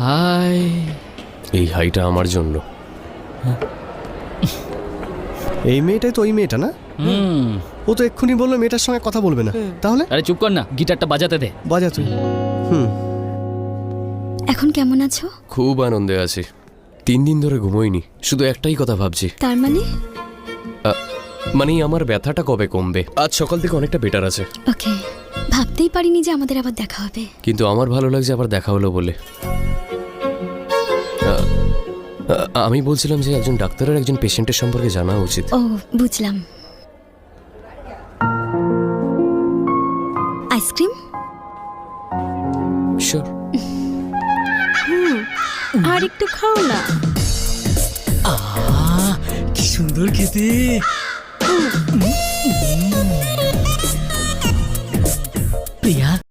High. এই হাইটা আমার জন্য। এই মেয়েটাই তো ওই মেয়েটা না? ও তো এক্ষুনি বললো মেয়েটার সঙ্গে কথা বলবে না, তাহলে আরে চুপ কর না, গিটারটা বাজাতে দে। বাজা তুই। এখন কেমন আছো? খুব আনন্দে আছি। 3 দিন ধরে ঘুমোইনি, শুধু একটাই কথা ভাবছি। তার মানে? মানে আমার ব্যথাটা কবে কমবে। আজ সকাল থেকে অনেকটা বেটার আছে। ওকে, ভাবতেই পারিনি যে আমাদের আবার দেখা হবে। কিন্তু আমার ভালো লাগছে আবার দেখা হলো বলে। আমি বলছিলাম যে একজন ডাক্তারের একজন পেশেন্টের সম্পর্কে জানা উচিত। ও বুঝলাম। আইসক্রিম? শিওর। আর একটু খাও না। কি সুন্দর খেতে।